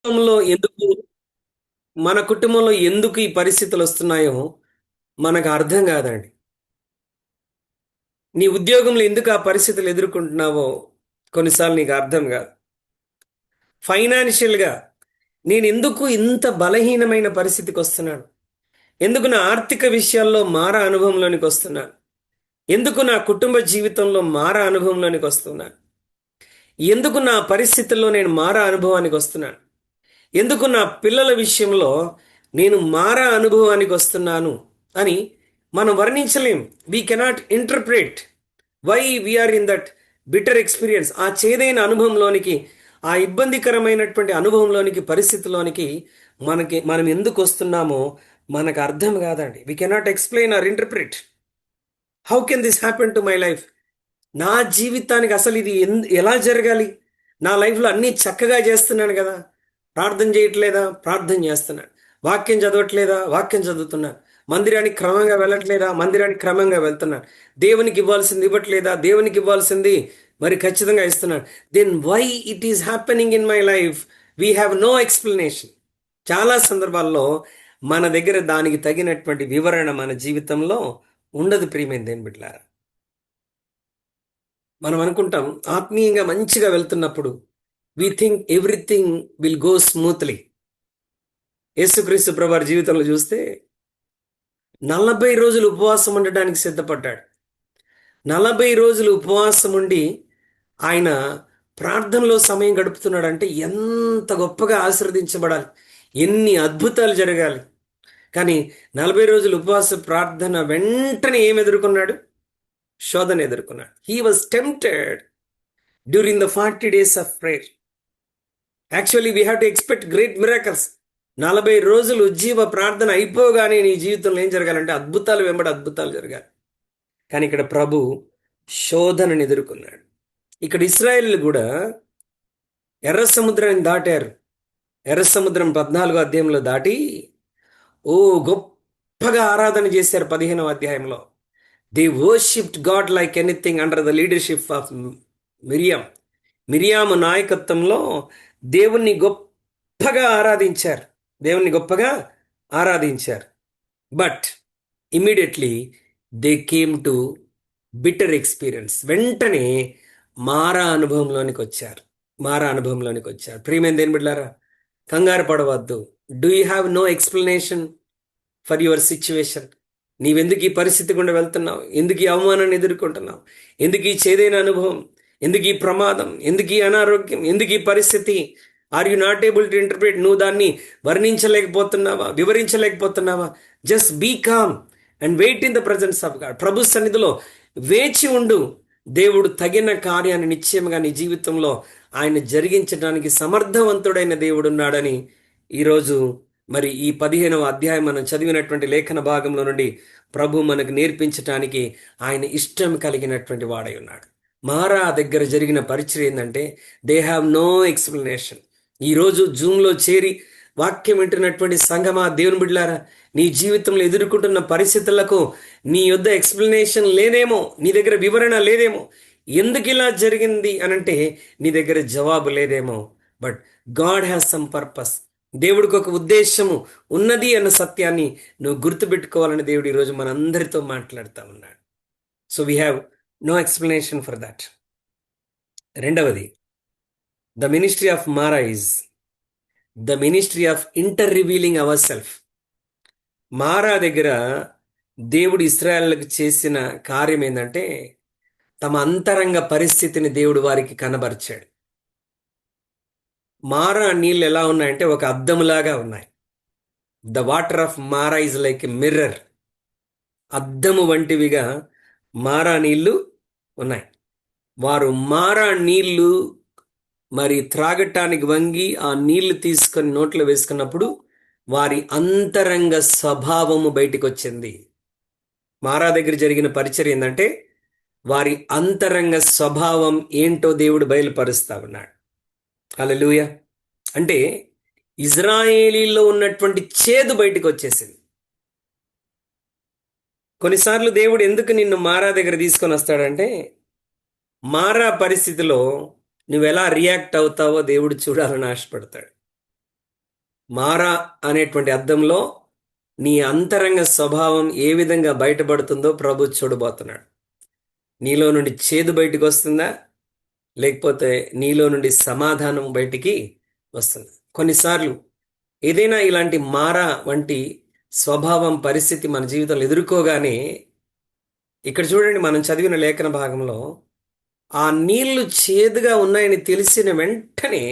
కుటుంబంలో ఎందుకు మన కుటుంబంలో ఎందుకు ఈ పరిస్థితులు వస్తున్నాయో మనకు అర్థం కాదండి. నీ ఉద్యోగంలో ఎందుకు ఆ పరిస్థితులు ఎదుర్కొంటున్నావో కొన్నిసార్లు నీకు అర్థం కాదు. ఫైనాన్షియల్గా నేను ఎందుకు ఇంత బలహీనమైన పరిస్థితికి వస్తున్నాను, ఎందుకు నా ఆర్థిక విషయాల్లో మారా అనుభవంలోనికి వస్తున్నాను, ఎందుకు నా కుటుంబ జీవితంలో మారా అనుభవంలోనికి వస్తున్నాను, ఎందుకు నా పరిస్థితుల్లో నేను మారా అనుభవానికి వస్తున్నాను, ఎందుకు నా పిల్లల విషయంలో నేను మారా అనుభవానికి వస్తున్నాను అని మనం వర్ణించలేం. We cannot interpret why we are in that bitter experience. ఆ చేదైన అనుభవంలోనికి, ఆ ఇబ్బందికరమైనటువంటి అనుభవంలోనికి, పరిస్థితిలోనికి మనం ఎందుకు వస్తున్నామో మనకు అర్థం కాదండి. We cannot explain or interpret. How can this happen to my life? నా జీవితానికి అసలు ఇది ఎలా జరగాలి? నా లైఫ్లో అన్నీ చక్కగా చేస్తున్నాను కదా. ప్రార్థన చేయట్లేదా? ప్రార్థన చేస్తున్నాను. వాక్యం చదవట్లేదా? వాక్యం చదువుతున్నాను. మందిరానికి క్రమంగా వెళ్ళట్లేదా? మందిరానికి క్రమంగా వెళ్తున్నాను. దేవునికి ఇవ్వాల్సింది ఇవ్వట్లేదా? దేవునికి ఇవ్వాల్సింది మరి ఖచ్చితంగా ఇస్తున్నాను. Then why it is happening in my life? We have no explanation. చాలా సందర్భాల్లో మన దగ్గర దానికి తగినటువంటి వివరణ మన జీవితంలో ఉండదు. ప్రియమైన దేని బిడ్డలారా, మనం అనుకుంటాం ఆత్మీయంగా మంచిగా వెళ్తున్నప్పుడు we think everything will go smoothly. యేసుక్రీస్తు ప్రభువారి జీవితంలో చూస్తే 40 రోజులు ఉపవాసం ఉండడానికి సిద్ధపడ్డాడు. 40 రోజులు ఉపవాసం ఉండి ఆయన ప్రార్థనలో సమయం గడుపుతున్నాడంటే ఎంత గొప్పగా ఆశీర్వదించబడాలి, ఎన్ని అద్భుతాలు జరగాలి. కానీ 40 రోజులు ఉపవాస ప్రార్థన వెంటనే ఏం ఎదుర్కొన్నాడు? శోధన ఎదుర్కొన్నాడు. He was tempted during the 40 days of prayer. Actually we have to expect great miracles. 40 రోజులు ఉజ్జీవ ప్రార్థన అయిపోగానే నీ జీవితంలో ఏం జరగాలంటే అద్భుతాలు వెంబడి అద్భుతాలు జరగాలి. కానీ ఇక్కడ ప్రభు శోధనను ఎదుర్కొన్నాడు. ఇక్కడ ఇశ్రాయేలీలు కూడా ఎర్ర సముద్రాన్ని దాటారు. ఎర్ర సముద్రం 14వ అధ్యాయంలో దాటి ఓ గొప్పగా ఆరాధన చేశారు. 15వ అధ్యాయంలో they worshipped God like anything under the leadership of Miriam. మిరియాము నాయకత్వంలో దేవుణ్ణి గొప్పగా ఆరాధించారు. దేవుణ్ణి గొప్పగా ఆరాధించారు. But immediately they came to bitter experience. వెంటనే మారా అనుభవంలోనికి వచ్చారు. మారా అనుభవంలోనికి వచ్చారు. ప్రియమైన దేని బిడ్డారా, కంగారు పడవద్దు. Do you have no explanation for your situation? నీవెందుకు ఈ పరిస్థితి గుండా వెళ్తున్నావు? ఎందుకు ఈ అవమానాన్ని ఎదుర్కొంటున్నావు? ఎందుకు ఈ చేదైన అనుభవం? ఎందుకు ఈ ప్రమాదం? ఎందుకు ఈ అనారోగ్యం? ఎందుకు ఈ పరిస్థితి? Are you not able to interpret? నువ్వు దాన్ని వర్ణించలేకపోతున్నావా? వివరించలేకపోతున్నావా? Just be calm and wait in the presence of God. ప్రభు సన్నిధిలో వేచి ఉండు. దేవుడు తగిన కార్యాన్ని నిశ్చయంగా నీ జీవితంలో ఆయన జరిగించడానికి సమర్థవంతుడైన దేవుడు ఉన్నాడని ఈరోజు మరి ఈ 15వ అధ్యాయం మనం చదివినటువంటి లేఖన భాగంలో నుండి ప్రభు మనకు నేర్పించటానికి ఆయన ఇష్టం కలిగినటువంటి వాడై ఉన్నాడు. మారా దగ్గర జరిగిన పరిచయం ఏంటంటే దే హ్యావ్ నో ఎక్స్ప్లెనేషన్. ఈరోజు జూమ్లో చేరి వాక్యం వింటున్నటువంటి సంగమా, దేవుని బిడ్డలారా, నీ జీవితంలో ఎదుర్కొంటున్న పరిస్థితులకు నీ యొద్ద ఎక్స్ప్లెనేషన్ లేదేమో, నీ దగ్గర వివరణ లేదేమో. ఎందుకు ఇలా జరిగింది అనంటే నీ దగ్గర జవాబు లేదేమో. But God has some purpose. దేవుడికి ఒక ఉద్దేశము ఉన్నది అన్న సత్యాన్ని నువ్వు గుర్తుపెట్టుకోవాలని దేవుడు ఈరోజు మనందరితో మాట్లాడుతూ ఉన్నాడు. So we have no explanation for that. రెండవది, the ministry of Marah is the ministry of inter revealing our self. Marah దగ్గర దేవుడు ఇశ్రాయేలులకు చేసిన కార్యం ఏంటంటే తమ అంతరంగ పరిస్థితిని దేవుడు వారికి కనబరిచాడు. మారా నీళ్ళు ఎలా ఉన్నాయంటే ఒక అద్దములాగా ఉన్నాయి. The water of Marah is like a mirror. అద్దము వంటివిగా మారా నీళ్లు ఉన్నాయి. వారు మారా నీళ్లు మరి త్రాగటానికి వంగి ఆ నీళ్లు తీసుకొని నోట్లో వేసుకున్నప్పుడు వారి అంతరంగ స్వభావము బయటికి వచ్చింది. మారా దగ్గర జరిగిన పరిచర్య ఏంటంటే వారి అంతరంగ స్వభావం ఏంటో దేవుడు బయలుపరుస్తా ఉన్నాడు. హల్లెలూయా. అంటే ఇజ్రాయేలీలో ఉన్నటువంటి చేదు బయటికి వచ్చేసింది. కొన్నిసార్లు దేవుడు ఎందుకు నిన్ను మారా దగ్గర తీసుకొని వస్తాడంటే మారా పరిస్థితిలో నువ్వు ఎలా రియాక్ట్ అవుతావో దేవుడు చూడాలని ఆశపడతాడు. మారా అనేటువంటి అర్థంలో నీ అంతరంగ స్వభావం ఏ విధంగా బయటపడుతుందో ప్రభు చూడబోతున్నాడు. నీలో నుండి చేదు బయటకు వస్తుందా, లేకపోతే నీలో నుండి సమాధానం బయటికి వస్తుంది? కొన్నిసార్లు ఏదైనా ఇలాంటి మారా వంటి స్వభావం పరిస్థితి మన జీవితంలో ఎదుర్కోగానే, ఇక్కడ చూడండి, మనం చదివిన లేఖన భాగంలో ఆ నీళ్లు చేదుగా ఉన్నాయని తెలిసిన వెంటనే,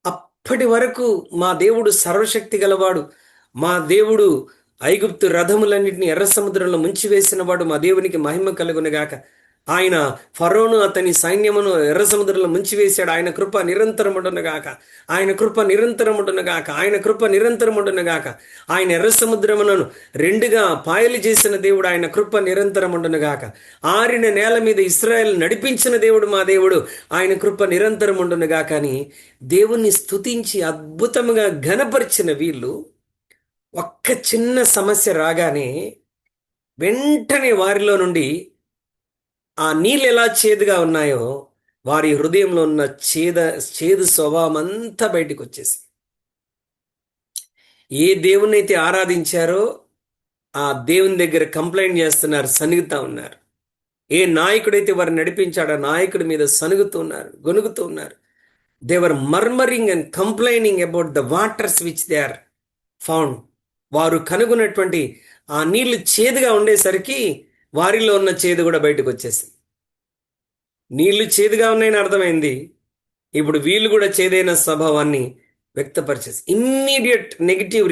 అప్పటి వరకు మా దేవుడు సర్వశక్తి గలవాడు, మా దేవుడు ఐగుప్తు రథములన్నింటినీ ఎర్ర సముద్రంలో ముంచివేసిన వాడు, మా దేవునికి మహిమ కలుగునుగాక, ఆయన ఫరోను అతని సైన్యమును ఎర్ర సముద్రంలో ముంచివేశాడు, ఆయన కృప నిరంతరముండునుగాక, ఆయన కృప నిరంతరముండునుగాక, ఆయన కృప నిరంతరముండునుగాక, ఆయన ఎర్ర సముద్రమును రెండుగా పాయలు చేసిన దేవుడు, ఆయన కృప నిరంతరముండునుగాక, ఆరిన నేల మీద ఇశ్రాయేల్ నడిపించిన దేవుడు మా దేవుడు, ఆయన కృప నిరంతరముండునుగాక అని దేవుణ్ణి స్తుతించి అద్భుతముగా ఘనపరిచిన వీళ్ళు ఒక్క చిన్న సమస్య రాగానే వెంటనే వారిలో నుండి ఆ నీళ్ళు ఎలా చేదుగా ఉన్నాయో వారి హృదయంలో ఉన్న చేదు స్వభావం అంతా బయటకు వచ్చేసి, ఏ దేవుని అయితే ఆరాధించారో ఆ దేవుని దగ్గర కంప్లైంట్ చేస్తున్నారు, సనుగుతా ఉన్నారు. ఏ నాయకుడైతే వారిని నడిపించాడో నాయకుడి మీద సనుగుతూ ఉన్నారు, గొనుగుతూ ఉన్నారు. They were murmuring and complaining about the waters which they are found. వారు కనుగొన్నటువంటి ఆ నీళ్లు చేదుగా ఉండేసరికి వారిలో ఉన్న చేదు కూడా బయటకు వచ్చేసింది. నీళ్లు చేదుగా ఉన్నాయని అర్థమైంది. ఇప్పుడు వీళ్ళు కూడా చేదైన స్వభావాన్ని వ్యక్తపరిచేసి ఇమ్మీడియట్ నెగిటివ్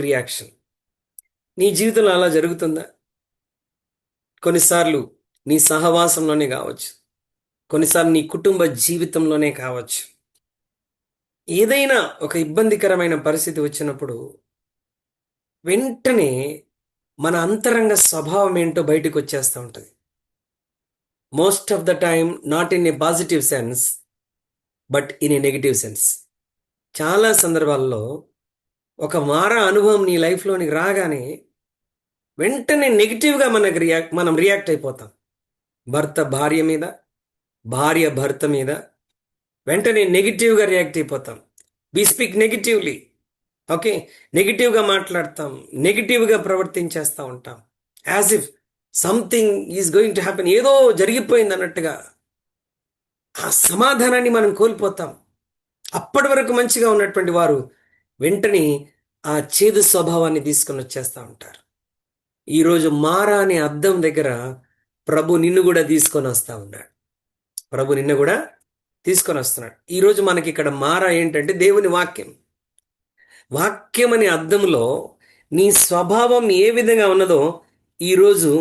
రియాక్షన్. నీ జీవితంలో అలా జరుగుతుందా? కొన్నిసార్లు నీ సహవాసంలోనే కావచ్చు, కొన్నిసార్లు నీ కుటుంబ జీవితంలోనే కావచ్చు. ఏదైనా ఒక ఇబ్బందికరమైన పరిస్థితి వచ్చినప్పుడు వెంటనే మన అంతరంగ స్వభావం ఏంటో బయటకు వచ్చేస్తూ ఉంటుంది. Most of the time not in a positive sense, but in a negative sense. చాలా సందర్భాల్లో ఒక మారా అనుభవం నీ లైఫ్లోనికి రాగానే వెంటనే నెగిటివ్గా మనం రియాక్ట్ అయిపోతాం. భర్త భార్య మీద, భార్య భర్త మీద వెంటనే నెగిటివ్గా రియాక్ట్ అయిపోతాం. We speak negatively. ఓకే, నెగిటివ్గా మాట్లాడతాం, నెగిటివ్గా ప్రవర్తించేస్తూ ఉంటాం. As if something is going to happen, ఏదో జరిగిపోయింది అన్నట్టుగా ఆ సమాధానాన్ని మనం కోల్పోతాం. అప్పటి వరకు మంచిగా ఉన్నటువంటి వారు వెంటనే ఆ చేదు స్వభావాన్ని తీసుకొని వచ్చేస్తూ ఉంటారు. ఈరోజు మారా అనే అద్దం దగ్గర ప్రభు నిన్ను కూడా తీసుకొని వస్తూ ఉన్నాడు. ప్రభు నిన్ను కూడా తీసుకొని వస్తున్నాడు. ఈరోజు మనకి ఇక్కడ మారా ఏంటంటే దేవుని వాక్యం. వాక్యం అనే అద్దంలో నీ స్వభావం ఏ విధంగా ఉన్నదో ఈరోజు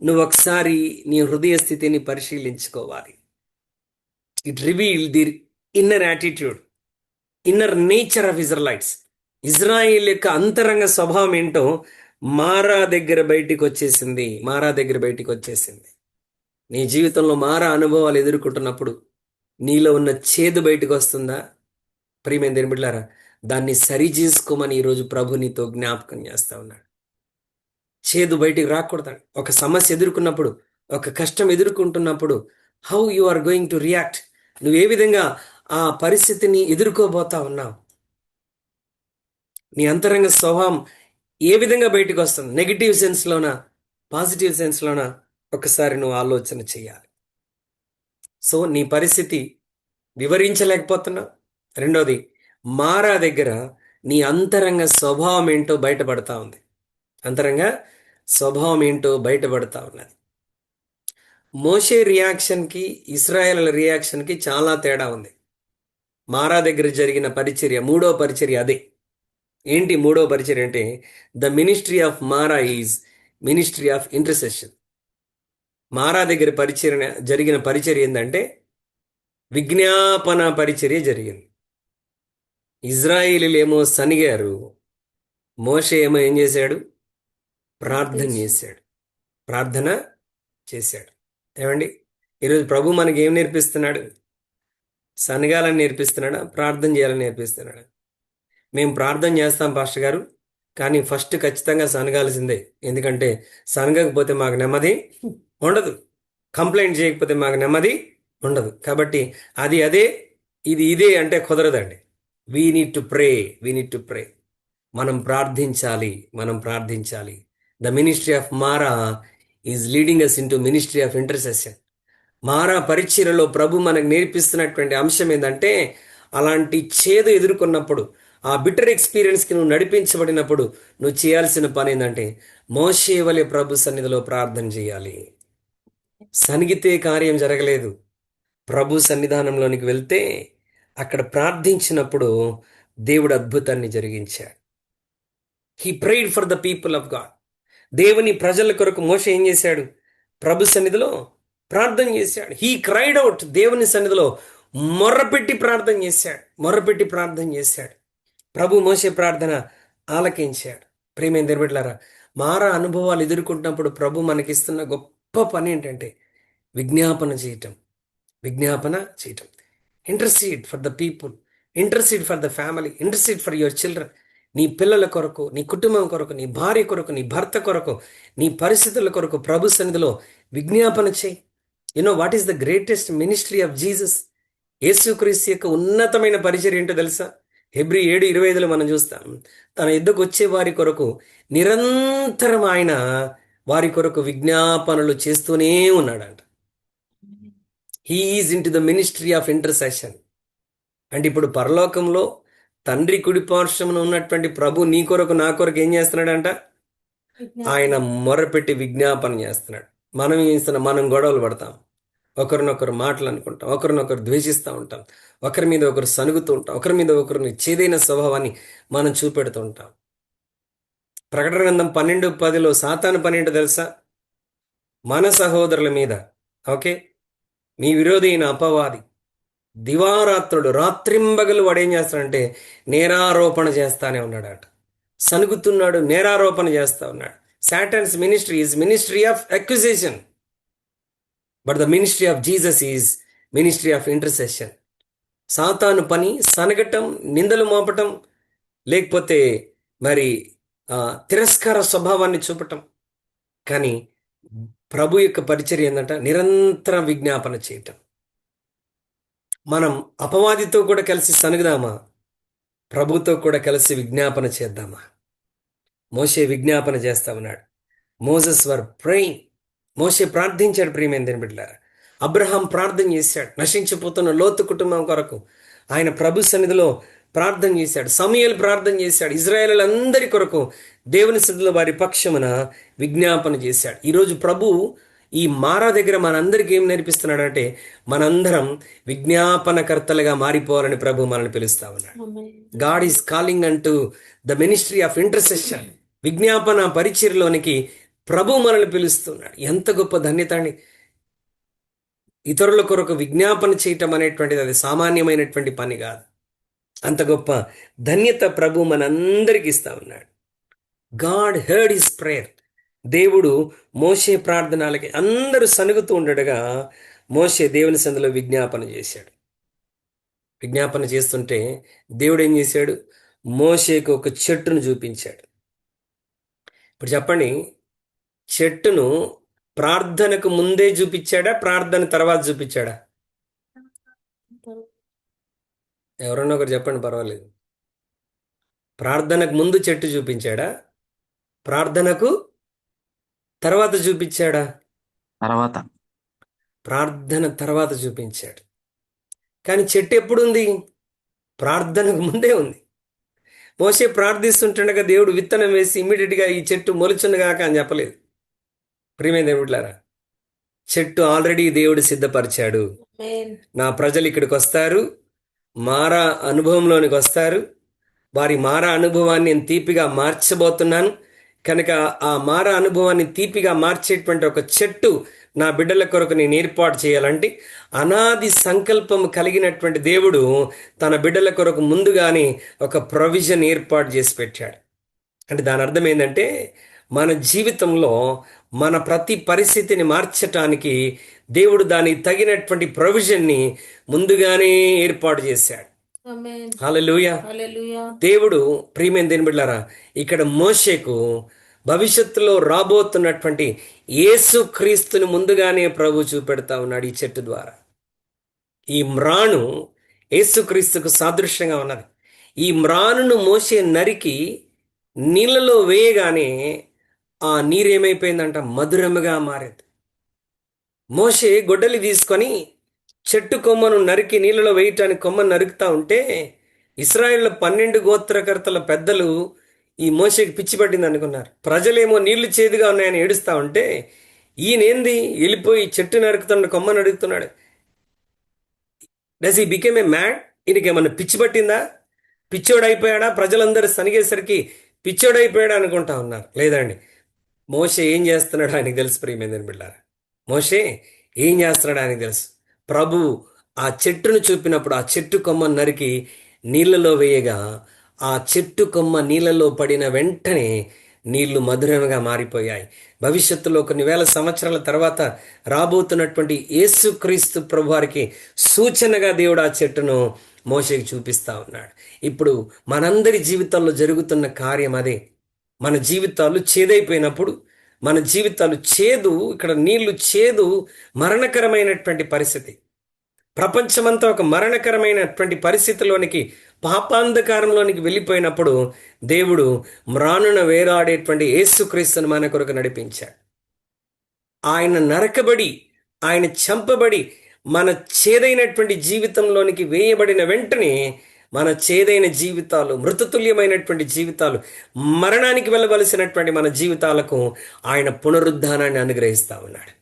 నువ్వు ఒకసారి నీ హృదయ స్థితిని పరిశీలించుకోవాలి. It reveal the inner attitude, inner nature of Israelites. Israel యొక్క అంతరంగ స్వభావం ఏంటో మారా దగ్గర బయటికి వచ్చేసింది. నీ జీవితంలో మారా అనుభవాలు ఎదుర్కొంటున్నప్పుడు నీలో ఉన్న చేదు బయటకు వస్తుందా? ప్రియమైన దేవుని బిడ్డలారా, దాన్ని సరి చేసుకోమని ఈరోజు ప్రభు నీతో జ్ఞాపకం చేస్తా ఉన్నాడు. చేదు బయటికి రాకూడదు. ఒక సమస్య ఎదుర్కొన్నప్పుడు, ఒక కష్టం ఎదుర్కొంటున్నప్పుడు how you are going to react, నువ్వు ఏ విధంగా ఆ పరిస్థితిని ఎదుర్కోబోతా ఉన్నావు? నీ అంతరంగ స్వభావం ఏ విధంగా బయటకు వస్తుంది? నెగిటివ్ సెన్స్లోనా, పాజిటివ్ సెన్స్లోనా? ఒకసారి నువ్వు ఆలోచన చేయాలి. సో నీ పరిస్థితి వివరించలేకపోతున్నావు. రెండోది, మారా దగ్గర నీ అంతరంగ స్వభావం ఏంటో బయటపడతా ఉంది. అంతరంగ స్వభావం ఏంటో బయటపడతా ఉన్నది. మోషే రియాక్షన్కి ఇశ్రాయేల్ రియాక్షన్కి చాలా తేడా ఉంది. మారా దగ్గర జరిగిన పరిచర్య, మూడో పరిచర్య అదే. ఏంటి మూడో పరిచర్య అంటే, the ministry of Marah is ministry of intercession. Marah దగ్గర జరిగిన పరిచర్య ఏంటంటే విజ్ఞాపన పరిచర్య జరిగింది. ఇజ్రాయిలీలేమో సనిగారు, మోషే ఏం చేశాడు? ప్రార్థన చేశాడు. ఏమండి, ఈరోజు ప్రభు మనకి ఏం నేర్పిస్తున్నాడు? సనగాలని నేర్పిస్తున్నాడా? ప్రార్థన చేయాలని నేర్పిస్తున్నాడా? మేము ప్రార్థన చేస్తాం పాస్టర్ గారు, కానీ ఫస్ట్ ఖచ్చితంగా సనగాల్సిందే. ఎందుకంటే సనగకపోతే మాకు నెమ్మది ఉండదు, కంప్లైంట్ చేయకపోతే మాకు నెమ్మది ఉండదు. కాబట్టి అదే ఇదే అంటే కుదరదండి. We need to pray, we need to pray. మనం ప్రార్థించాలి, మనం ప్రార్థించాలి. The ministry of Marah is leading us into ministry of intercession. Marah పరిచర్యలో ప్రభు మనకు నేర్పిస్తున్నటువంటి అంశం ఏంటంటే, అలాంటి చేదు ఎదుర్కొన్నప్పుడు, ఆ బిటర్ ఎక్స్పీరియన్స్కి నువ్వు నడిపించబడినప్పుడు నువ్వు చేయాల్సిన పని ఏంటంటే, మోషే వలె ప్రభు సన్నిధిలో ప్రార్థన చేయాలి. సనిగితే కార్యం జరగలేదు. ప్రభు సన్నిధానంలోనికి వెళ్తే అక్కడ ప్రార్థించినప్పుడు దేవుడు అద్భుతాన్ని జరిగించాడు. He prayed for the people of God. దేవుని ప్రజల కొరకు మోషే ఏం చేశాడు? ప్రభు సన్నిధిలో ప్రార్థన చేశాడు. He cried out. దేవుని సన్నిధిలో మొర్రపెట్టి ప్రార్థన చేశాడు, మొర్రపెట్టి ప్రార్థన చేశాడు. ప్రభు మోషే ప్రార్థన ఆలకించాడు. ప్రేమ బిడ్డలారా, మారా అనుభవాలు ఎదుర్కొంటున్నప్పుడు ప్రభు మనకిస్తున్న గొప్ప పని ఏంటంటే విజ్ఞాపన చేయటం, విజ్ఞాపన చేయటం. Intercede for the people, intercede for the family, intercede for your children. నీ పిల్లల కొరకు, నీ కుటుంబం కొరకు, నీ భార్య కొరకు, నీ భర్త కొరకు, నీ పరిస్థితుల కొరకు ప్రభు సన్నిధిలో విజ్ఞాపన చేయి. You know what is the greatest ministry of Jesus? యేసుక్రీస్తు యొక్క ఉన్నతమైన పరిచర్య ఏంటో తెలుసా? హెబ్రీ 7:25 మనం చూస్తాం. తన యుద్ధకు వచ్చే వారి కొరకు నిరంతరం ఆయన వారి కొరకు విజ్ఞాపనలు చేస్తూనే ఉన్నాడంట. He is in to the ministry of intercession. అంటే ఇప్పుడు పరలోకంలో తండ్రి కుడి పార్శ్వమున ఉన్నటువంటి ప్రభు నీ కొరకు నా కొరకు ఏం చేస్తున్నాడంట? ఆయన మొరపెట్టి విజ్ఞాపన చేస్తున్నాడు. మనం ఏం చేస్తున్నాం? మనం గొడవలు పడతాం, ఒకరినొకరు మాటలు అనుకుంటాం, ఒకరినొకరు ద్వేషిస్తూ ఉంటాం, ఒకరి మీద ఒకరు సనుగుతూ ఉంటాం, ఒకరి మీద ఒకరిని చేదైన స్వభావాన్ని మనం చూపెడుతూ ఉంటాం. ప్రకటన గ్రంథం 12:10 సాతాను పని ఏంటో తెలుసా? మన సహోదరుల మీద, ఓకే, మీ విరోధి అయిన అపవాది దివారాత్రుడు రాత్రింబగలు వాడు ఏం చేస్తాడంటే నేరారోపణ చేస్తానే ఉన్నాడట. సనుగుతున్నాడు, నేరారోపణ చేస్తా ఉన్నాడు. Saturn's ministry is ministry of accusation, but the ministry of Jesus is ministry of intercession. సాతాను పని సనగటం, నిందలు మోపటం, లేకపోతే మరి తిరస్కార స్వభావాన్ని చూపటం. కానీ ప్రభు యొక్క పరిచర్య ఏంటంట? నిరంతరం విజ్ఞాపన చేయటం. మనం అపవాదితో కూడా కలిసి సనుగుదామా? ప్రభుతో కూడా కలిసి విజ్ఞాపన చేద్దామా? మోషే విజ్ఞాపన చేస్తా ఉన్నాడు. మోసెస్ వర్ ప్రేయింగ్. మోషే ప్రార్థించాడు. ప్రియమైన బిడ్డలారా, అబ్రహాం ప్రార్థన చేశాడు నశించిపోతున్న లోతు కుటుంబం కొరకు. ఆయన ప్రభు సన్నిధిలో ప్రార్థన చేశాడు. సమూయేలు ప్రార్థన చేశాడు. ఇజ్రాయేలీలందరి కొరకు దేవుని సన్నిధిలో వారి పక్షమున విజ్ఞాపన చేశాడు. ఈరోజు ప్రభు ఈ మారా దగ్గర మనందరికీ ఏం నేర్పిస్తున్నాడంటే, మనందరం విజ్ఞాపనకర్తలుగా మారిపోవాలని ప్రభు మనల్ని పిలుస్తా ఉన్నాడు. గాడ్ ఈస్ కాలింగ్ అంటూ ద మినిస్ట్రీ ఆఫ్ ఇంటర్సెషన్. విజ్ఞాపన పరిచర్లోనికి ప్రభు మనల్ని పిలుస్తున్నాడు. ఎంత గొప్ప ధన్యత అండి! ఇతరుల కొరకు విజ్ఞాపన చేయటం అనేటువంటిది అది సామాన్యమైనటువంటి పని కాదు. అంత గొప్ప ధన్యత ప్రభు మనందరికి ఇస్తా ఉన్నాడు. God heard his prayer. దేవుడు మోషే ప్రార్థనలకి అందరూ సనుగుతూ ఉండగా మోషే దేవుని సందులో విజ్ఞాపన చేశాడు. విజ్ఞాపన చేస్తుంటే దేవుడు ఏం చేశాడు? మోషేకు ఒక చెట్టును చూపించాడు. ఇప్పుడు చెప్పండి, చెట్టును ప్రార్థనకు ముందే చూపించాడా, ప్రార్థన తర్వాత చూపించాడా? ఎవరన్నా ఒకరు చెప్పండి, పర్వాలేదు. ప్రార్థనకు ముందు చెట్టు చూపించాడా, ప్రార్థనకు తర్వాత చూపించాడా? తర్వాత. ప్రార్థన తర్వాత చూపించాడు. కానీ చెట్టు ఎప్పుడు ఉంది? ప్రార్థనకు ముందే ఉంది. మోషే ప్రార్థిస్తుంటుండగా దేవుడు విత్తనం వేసి ఇమ్మీడియట్గా ఈ చెట్టు మొలుచుండగాక అని చెప్పలేదు. ప్రియమైన దేవుడిలారా, చెట్టు ఆల్రెడీ దేవుడు సిద్ధపరిచాడు. నా ప్రజలు ఇక్కడికి వస్తారు, మారా అనుభవంలోనికి వస్తారు, వారి మారా అనుభవాన్ని నేను తీపిగా మార్చబోతున్నాను కనుక ఆ మారా అనుభవాన్ని తీపిగా మార్చేటువంటి ఒక చెట్టు నా బిడ్డల కొరకు నేను ఏర్పాటు చేయాలంటే, అనాది సంకల్పం కలిగినటువంటి దేవుడు తన బిడ్డల కొరకు ముందుగానే ఒక ప్రొవిజన్ ఏర్పాటు చేసి పెట్టాడు. అంటే దాని అర్థం ఏంటంటే, మన జీవితంలో మన ప్రతి పరిస్థితిని మార్చటానికి దేవుడు దానికి తగినటువంటి ప్రొవిజన్ని ముందుగానే ఏర్పాటు చేశాడు. హల్లెలూయా. దేవుడు ప్రియమైన దేవుని బిడ్డలారా, ఇక్కడ మోషేకు భవిష్యత్తులో రాబోతున్నటువంటి యేసుక్రీస్తుని ముందుగానే ప్రభు చూపెడతా ఉన్నాడు ఈ చెట్టు ద్వారా. ఈ మ్రాను యేసుక్రీస్తుకు సాదృశ్యంగా ఉన్నది. ఈ మ్రానును మోసే నరికి నీళ్ళలో వేయగానే ఆ నీరు ఏమైపోయిందంట, మధురముగా మారింది. మోషే గొడ్డలి తీసుకొని చెట్టు కొమ్మను నరికి నీళ్ళలో వేయటానికి కొమ్మను నరుకుతా ఉంటే ఇస్రాయేల్ 12 గోత్రకర్తల పెద్దలు ఈ మోషేకి పిచ్చి పట్టింది అనుకున్నారు. ప్రజలేమో నీళ్లు చేదుగా ఉన్నాయని ఏడుస్తా ఉంటే ఈయనేంది వెళ్ళిపోయి చెట్టు నరుకుతున్నాడు, కొమ్మ నరుకుతున్నాడు. Does he became a mad? ఈయనకి ఏమన్నా పిచ్చి పట్టిందా? పిచ్చోడైపోయాడా? ప్రజలందరూ సనిగేసరికి పిచ్చోడైపోయాడా అనుకుంటా ఉన్నారు. లేదండి, మోషే ఏం చేస్తున్నాడు ఆయనకు తెలుసు. ప్రియమైన బిడ్డారా, మోషే ఏం చేస్తున్నాడు ఆయనకు తెలుసు. ప్రభు ఆ చెట్టును చూపినప్పుడు ఆ చెట్టు కొమ్మ నరికి నీళ్ళలో వేయగా ఆ చెట్టు కొమ్మ నీళ్ళలో పడిన వెంటనే నీళ్లు మధురంగా మారిపోయాయి. భవిష్యత్తులో కొన్ని వేల సంవత్సరాల తర్వాత రాబోతున్నటువంటి యేసుక్రీస్తు ప్రభువారికి సూచనగా దేవుడు ఆ చెట్టును మోషేకి చూపిస్తా ఉన్నాడు. ఇప్పుడు మనందరి జీవితాల్లో జరుగుతున్న కార్యం అదే. మన జీవితాలు చేదైపోయినప్పుడు, మన జీవితాలు చేదు, ఇక్కడ నీళ్లు చేదు, మరణకరమైనటువంటి పరిస్థితి. ప్రపంచమంతా ఒక మరణకరమైనటువంటి పరిస్థితిలోనికి, పాపాంధకారంలోనికి వెళ్ళిపోయినప్పుడు దేవుడు మ్రానున వేలాడేటువంటి యేసుక్రీస్తును మన కొరకు నడిపించాడు. ఆయన నరకబడి, ఆయన చంపబడి, మన చేదైనటువంటి జీవితంలోనికి వేయబడిన వెంటనే మన చేదైన జీవితాలు, మృతతుల్యమైనటువంటి జీవితాలు, మరణానికి వెళ్ళవలసినటువంటి మన జీవితాలకు ఆయన పునరుద్ధానాన్ని అనుగ్రహిస్తా ఉన్నాడు.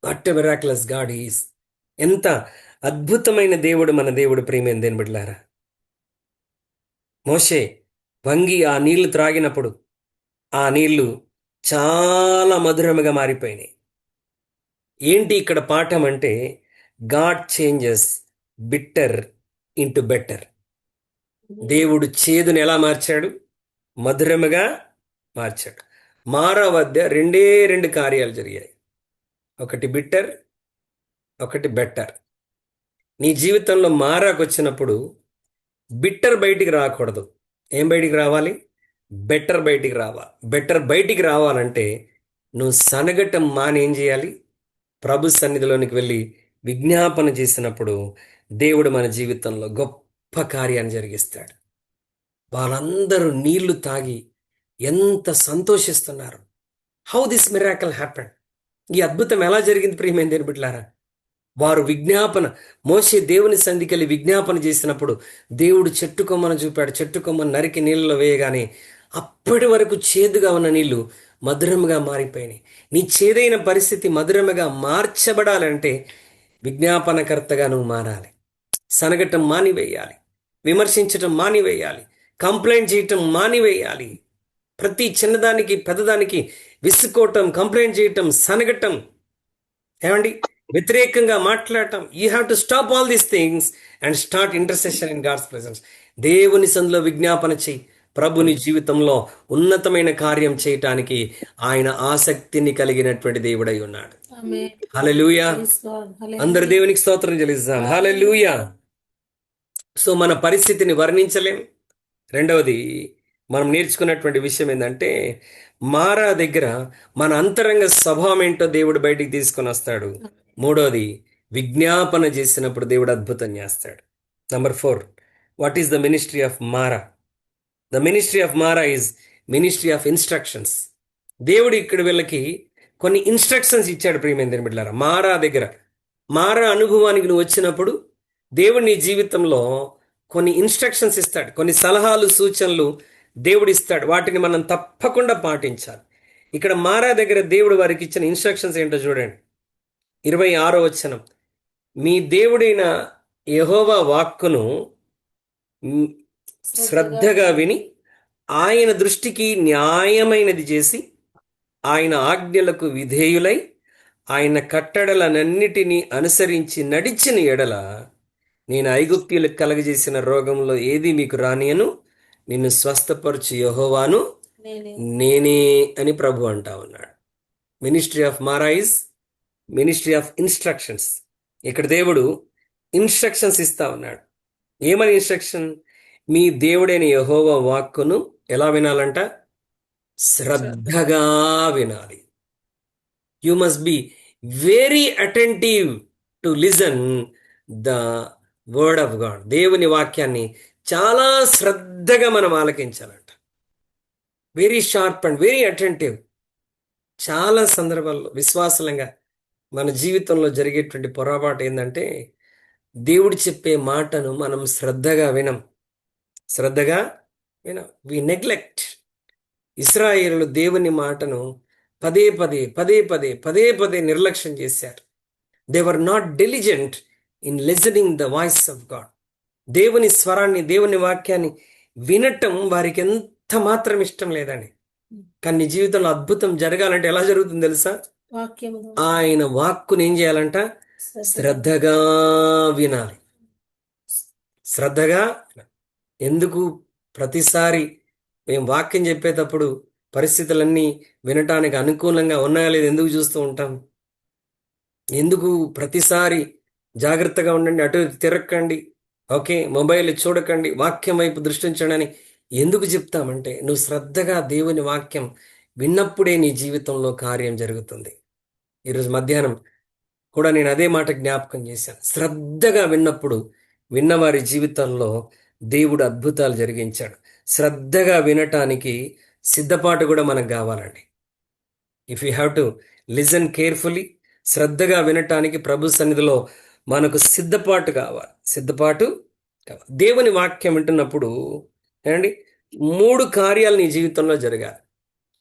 What a miraculous God is! ఎంత అద్భుతమైన దేవుడు మన దేవుడు! ప్రియమైన దేవుని బిడ్డలారా, మోషే వంగి ఆ నీళ్లు త్రాగినప్పుడు ఆ నీళ్లు చాలా మధురముగా మారిపోయినాయి. ఏంటి ఇక్కడ పాఠం అంటే, God changes bitter into better. దేవుడు చేదుని ఎలా మార్చాడు? మధురముగా మార్చాడు. మారా వద్ద రెండు కార్యాలు జరిగాయి. ఒకటి బిట్టర్, ఒకటి బెటర్. నీ జీవితంలో మారాకు వచ్చినప్పుడు బిట్టర్ బయటికి రాకూడదు. ఏం బయటికి రావాలి? బెటర్ బయటికి రావాలి. బెటర్ బయటికి రావాలంటే నువ్వు సనగటం ఏం చేయాలి? ప్రభు సన్నిధిలోనికి వెళ్ళి విజ్ఞాపన చేసినప్పుడు దేవుడు మన జీవితంలో గొప్ప కార్యాన్ని జరిగిస్తాడు. వాళ్ళందరూ నీళ్లు తాగి ఎంత సంతోషిస్తున్నారు. How this miracle happened? ఈ అద్భుతం ఎలా జరిగింది ప్రియమైన దేవుని బిడ్డలారా? వారు విజ్ఞాపన, మోషే దేవుని సంధికెళ్ళి విజ్ఞాపన చేసినప్పుడు దేవుడు చెట్టు కొమ్మను చూపాడు. చెట్టు కొమ్మను నరికి నీళ్ళలో వేయగానే అప్పటి వరకు చేదుగా ఉన్న నీళ్లు మధురముగా మారిపోయినాయి. నీ చేదైన పరిస్థితి మధురముగా మార్చబడాలంటే విజ్ఞాపనకర్తగా నువ్వు మారాలి. సనగటం మానివేయాలి, విమర్శించటం మానివేయాలి, కంప్లైంట్ చేయటం మానివేయాలి. ప్రతి చిన్నదానికి పెద్దదానికి విసుకోవటం, కంప్లైంట్ చేయటం, సనగటం, ఏమండి, వ్యతిరేకంగా మాట్లాడటం. You have to stop all these things and start intercession in God's presence. దేవుని సందులో విజ్ఞాపన చేయి. ప్రభుని జీవితంలో ఉన్నతమైన కార్యం చేయటానికి ఆయన ఆసక్తిని కలిగినటువంటి దేవుడై ఉన్నాడు. హల్లెలూయా! అందరు దేవునికి స్తోత్రం చెల్లిస్తాం. హల్లెలూయా! సో మన పరిస్థితిని వర్ణించలేం. రెండవది మనం నేర్చుకున్నటువంటి విషయం ఏంటంటే, మారా దగ్గర మన అంతరంగ స్వభావం ఏంటో దేవుడు బయటికి తీసుకొని వస్తాడు. మూడవది, విజ్ఞాపన చేసినప్పుడు దేవుడు అద్భుతం చేస్తాడు. Number 4, what is the ministry of Marah? The ministry of Marah is ministry of instructions. దేవుడు ఇక్కడ వీళ్ళకి కొన్ని ఇన్స్ట్రక్షన్స్ ఇచ్చాడు. ప్రియమైన దేవుని బిడ్డలారా, మారా దగ్గర, మారా అనుభవానికి నువ్వు వచ్చినప్పుడు దేవుడు నీ జీవితంలో కొన్ని ఇన్స్ట్రక్షన్స్ ఇస్తాడు, కొన్ని సలహాలు, సూచనలు దేవుడు ఇస్తాడు. వాటిని మనం తప్పకుండా పాటించాలి. ఇక్కడ మారా దగ్గర దేవుడు వారికి ఇచ్చిన ఇన్స్ట్రక్షన్స్ ఏంటో చూడండి. 26వ వచనం, మీ దేవుడైన యెహోవా వాక్కును శ్రద్ధగా విని ఆయన దృష్టికి న్యాయమైనది చేసి ఆయన ఆజ్ఞలకు విధేయులై ఆయన కట్టడలనన్నిటినీ అనుసరించి నడిచిన ఎడల నేను ఐగుప్తీయులకు కలగజేసిన రోగంలో ఏది మీకు రానియను, నిన్ను స్వస్థపరచు యెహోవాను నేనే అని ప్రభు అంటా ఉన్నాడు. Ministry of Marah is ministry of instructions. ఇక్కడ దేవుడు ఇన్స్ట్రక్షన్స్ ఇస్తా ఉన్నాడు. ఏమని ఇన్స్ట్రక్షన్? మీ దేవుడైన యెహోవా వాక్కును ఎలా వినాలంట? శ్రద్ధగా వినాలి. You must be very attentive to listen the word of God, దేవుని వాక్యాన్ని చాలా శ్రద్ధగా మనం ఆలకించాలంట. Very sharp and very attentive. చాలా సందర్భాల్లో విశ్వాసంగా మన జీవితంలో జరిగేటువంటి పొరపాటు ఏంటంటే, దేవుడు చెప్పే మాటను మనం శ్రద్ధగా వినం. We neglect. ఇశ్రాయేలు దేవుని మాటను పదే పదే పదే పదే పదే పదే నిర్లక్ష్యం చేశారు. They were not diligent in listening the voice of God. దేవుని స్వరాన్ని, దేవుని వాక్యాన్ని వినటం వారికి ఎంత మాత్రం ఇష్టం లేదండి. కానీ నీ జీవితంలో అద్భుతం జరగాలంటే ఎలా జరుగుతుంది తెలుసా? ఆయన వాక్కుని ఏం చేయాలంట? శ్రద్ధగా వినాలి. శ్రద్ధగా. ఎందుకు ప్రతిసారి మేము వాక్యం చెప్పేటప్పుడు పరిస్థితులన్నీ వినటానికి అనుకూలంగా ఉన్నాయా లేదు ఎందుకు చూస్తూ ఉంటాం? ఎందుకు ప్రతిసారి జాగ్రత్తగా ఉండండి, అటు ఇటు తిరక్కండి, ఓకే, మొబైల్ చూడకండి, వాక్యం వైపు దృష్టి ఉంచండి ఎందుకు చెప్తామంటే, నువ్వు శ్రద్ధగా దేవుని వాక్యం విన్నప్పుడే నీ జీవితంలో కార్యం జరుగుతుంది. ఈరోజు మధ్యాహ్నం కూడా నేను అదే మాట జ్ఞాపకం చేశాను. శ్రద్ధగా విన్నప్పుడు విన్నవారి జీవితంలో దేవుడు అద్భుతాలు జరిగించాడు. శ్రద్ధగా వినటానికి సిద్ధపాటు కూడా మనకు కావాలండి. If you have to listen carefully, శ్రద్ధగా వినటానికి ప్రభు సన్నిధిలో మనకు సిద్ధపాటు కావాలి. దేవుని వాక్యం వింటున్నప్పుడు ఏమండి, 3 కార్యాలు నీ జీవితంలో జరగాలి.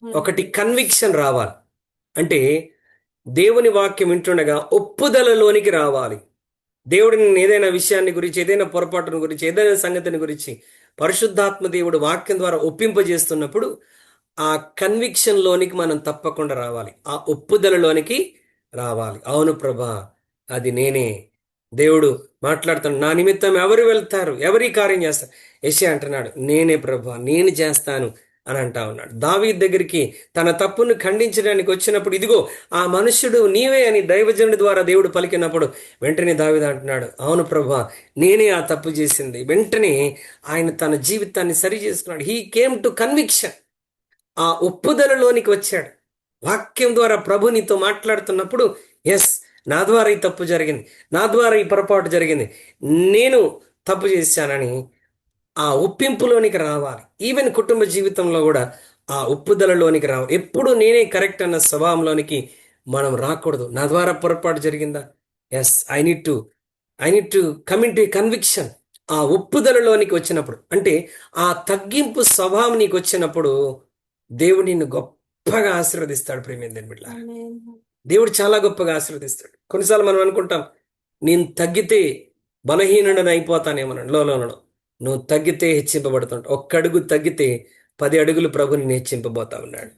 ఒకటి, కన్విక్షన్ రావాలి. అంటే దేవుని వాక్యం వింటుండగా ఒప్పుదలలోనికి రావాలి. దేవుడిని ఏదైనా విషయాన్ని గురించి, ఏదైనా పొరపాటును గురించి, ఏదైనా సంగతిని గురించి పరిశుద్ధాత్మ దేవుడు వాక్యం ద్వారా ఒప్పింపజేస్తున్నప్పుడు ఆ కన్విక్షన్లోనికి మనం తప్పకుండా రావాలి. ఆ ఒప్పుదలలోనికి రావాలి. అవును ప్రభా, అది నేనే. దేవుడు మాట్లాడుతాడు, నా నిమిత్తం ఎవరు వెళ్తారు, ఎవరి కార్యం చేస్తారు? యెషయా అంటున్నాడు, నేనే ప్రభా, నేను చేస్తాను అని అంటా ఉన్నాడు. దావీదు దగ్గరికి తన తప్పును ఖండించడానికి వచ్చినప్పుడు, ఇదిగో ఆ మనుష్యుడు నీవే అని దైవజనుడి ద్వారా దేవుడు పలికినప్పుడు వెంటనే దావీదు అంటున్నాడు, అవును ప్రభా, నేనే ఆ తప్పు చేసింది. వెంటనే ఆయన తన జీవితాన్ని సరి చేసుకున్నాడు. He came to conviction. ఆ ఒప్పుదలలోనికి వచ్చాడు. వాక్యం ద్వారా ప్రభు నీతో మాట్లాడుతున్నప్పుడు, ఎస్, నా ద్వారా ఈ తప్పు జరిగింది, నా ద్వారా ఈ పొరపాటు జరిగింది, నేను తప్పు చేశానని ఆ ఒప్పింపులోనికి రావాలి. ఈవెన్ కుటుంబ జీవితంలో కూడా ఆ ఒప్పుదలలోనికి రావాలి. ఎప్పుడు నేనే కరెక్ట్ అన్న స్వభావంలోనికి మనం రాకూడదు. నా ద్వారా పొరపాటు జరిగిందా? Yes, I need to commit to conviction. ఆ ఒప్పుదలలోనికి వచ్చినప్పుడు, అంటే ఆ తగ్గింపు స్వభావం నీకు వచ్చినప్పుడు దేవుడు నిన్ను గొప్పగా ఆశీర్వదిస్తాడు. ప్రేమేందని బిడ్డ, దేవుడు చాలా గొప్పగా ఆశీర్వదిస్తాడు. కొన్నిసార్లు మనం అనుకుంటాం, నేను తగ్గితే బలహీనుడని అయిపోతానేమోనండి. లోలో నువ్వు తగ్గితే హెచ్చింపబడుతుంటావు. ఒక్క అడుగు తగ్గితే 10 అడుగులు ప్రభుని హెచ్చింపబోతా ఉన్నాడు.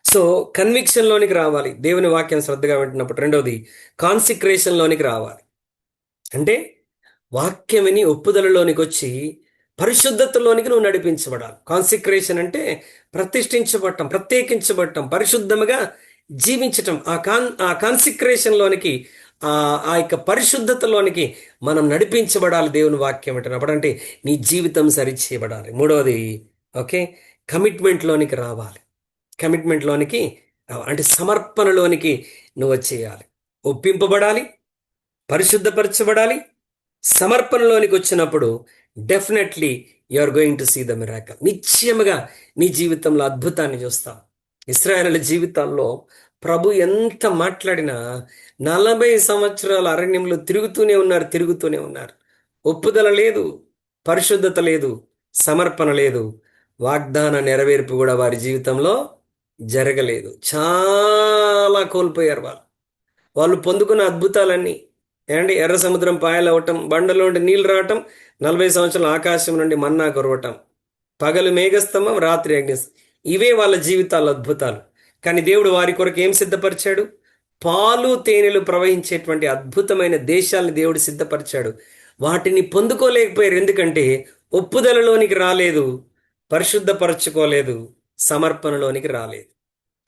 సో కన్విక్షన్లోనికి రావాలి, దేవుని వాక్యం శ్రద్ధగా వింటున్నప్పుడు. రెండవది, కాన్సిక్రేషన్లోనికి రావాలి. అంటే వాక్యం విని ఒప్పుదలలోనికి వచ్చి పరిశుద్ధతలోనికి నువ్వు నడిపించబడాలి. కాన్సిక్రేషన్ అంటే ప్రతిష్ఠించబడటం, ప్రత్యేకించబడటం, పరిశుద్ధముగా జీవించటం. ఆ కాన్సిక్రేషన్లోనికి, ఆ యొక్క పరిశుద్ధతలోనికి మనం నడిపించబడాలి దేవుని వాక్యం వింటున్నప్పుడు. అంటే నీ జీవితం సరిచేయబడాలి. మూడవది, ఓకే, కమిట్మెంట్లోనికి రావాలి. కమిట్మెంట్లోనికి అంటే సమర్పణలోనికి నువ్వు వచ్చేయాలి. ఒప్పింపబడాలి, పరిశుద్ధపరచబడాలి. సమర్పణలోనికి వచ్చినప్పుడు definitely you are going to see the miracle. నిశ్చయముగా నీ జీవితంలో అద్భుతాన్ని చూస్తాం. ఇశ్రాయేలు జీవితాల్లో ప్రభు ఎంత మాట్లాడినా 40 సంవత్సరాల అరణ్యంలో తిరుగుతూనే ఉన్నారు. ఒప్పుదల లేదు, పరిశుద్ధత లేదు, సమర్పణ లేదు. వాగ్దాన నెరవేర్పు కూడా వారి జీవితంలో జరగలేదు. చాలా కోల్పోయారు వాళ్ళు పొందుకున్న అద్భుతాలన్నీ. ఏమండి, ఎర్ర సముద్రం పాయలవటం, బండలో నుండి నీళ్లు రావటం, 40 సంవత్సరాల ఆకాశం నుండి మన్నా కురవటం, పగలు మేఘస్తంభం, రాత్రి అగ్నిస్తంభం, ఇవే వాళ్ళ జీవితాల అద్భుతాలు. కానీ దేవుడు వారి కొరకు ఏం సిద్ధపరిచాడు? పాలు తేనెలు ప్రవహించేటువంటి అద్భుతమైన దేశాలను దేవుడు సిద్ధపరిచాడు. వాటిని పొందుకోలేకపోయారు. ఎందుకంటే ఒప్పుదలలోనికి రాలేదు, పరిశుద్ధపరచుకోలేదు, సమర్పణలోనికి రాలేదు.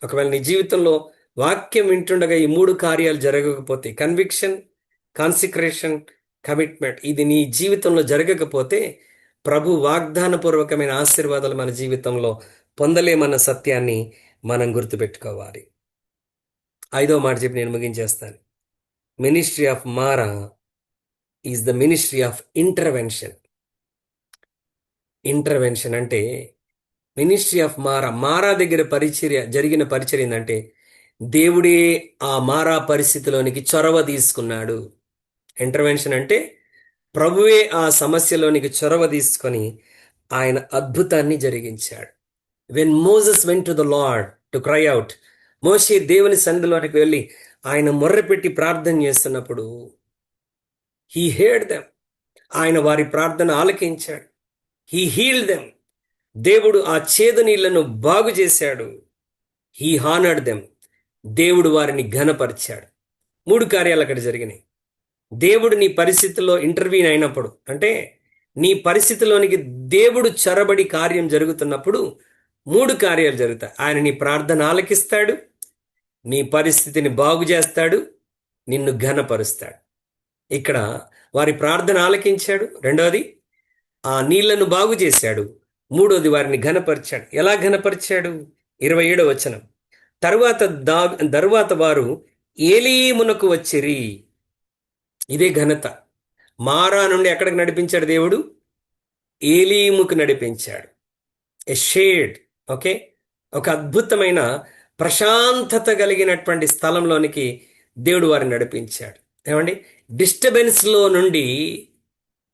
ఒకవేళ నీ జీవితంలో వాక్యం వింటుండగా ఈ 3 కార్యాలు జరగకపోతే, కన్విక్షన్, కాన్సిక్రేషన్, కమిట్మెంట్, ఇది నీ జీవితంలో జరగకపోతే ప్రభు వాగ్దానపూర్వకమైన ఆశీర్వాదాలు మన జీవితంలో పొందలేమన్న సత్యాన్ని మనం గుర్తుపెట్టుకోవాలి. 5వ మాట చెప్పి నేను ముగించేస్తాను. Ministry of Marah is the ministry of intervention. Intervention అంటే మినిస్ట్రీ ఆఫ్ మారా దగ్గర జరిగిన పరిచర్య ఏంటంటే దేవుడే ఆ మారా పరిస్థితిలోనికి చొరవ తీసుకున్నాడు. ఇంటర్వెన్షన్ అంటే ప్రభువే ఆ సమస్యలోనికి చొరవ తీసుకొని ఆయన అద్భుతాన్ని జరిగించాడు. When Moses went to the Lord to cry out, మోషే దేవుని సన్నిధిలోనికి వెళ్ళి ఆయన మొర్రపెట్టి ప్రార్థన చేస్తున్నప్పుడు హీ హేర్డ్ దెమ్, ఆయన వారి ప్రార్థన ఆలకించాడు. హీ హీల్డ్ దెమ్, దేవుడు ఆ చేదు నీళ్లను బాగు చేశాడు. హీ హానర్డ్ దెమ్, దేవుడు వారిని ఘనపరిచాడు. 3 కార్యాలు అక్కడ జరిగినాయి. దేవుడు నీ పరిస్థితుల్లో ఇంటర్వ్యూన్ అయినప్పుడు, అంటే నీ పరిస్థితిలోనికి దేవుడు చొరబడి కార్యం జరుగుతున్నప్పుడు 3 కార్యాలు జరుగుతాయి. ఆయన నీ ప్రార్థన ఆలకిస్తాడు, నీ పరిస్థితిని బాగు చేస్తాడు, నిన్ను ఘనపరుస్తాడు. ఇక్కడ వారి ప్రార్థన ఆలకించాడు, రెండవది ఆ నీళ్లను బాగు చేశాడు, మూడోది వారిని ఘనపరిచాడు. ఎలా ఘనపరిచాడు? 27వ వచనం, తరువాత వారు ఏలీమునకు వచ్చిరి. ఇదే ఘనత. మారా నుండి ఎక్కడికి నడిపించాడు దేవుడు? ఏలీముకు నడిపించాడు. ఎ షేడ్, ఓకే, ఒక అద్భుతమైన ప్రశాంతత కలిగినటువంటి స్థలంలోనికి దేవుడు వారిని నడిపించాడు. ఏమండి? డిస్టర్బెన్స్లో నుండి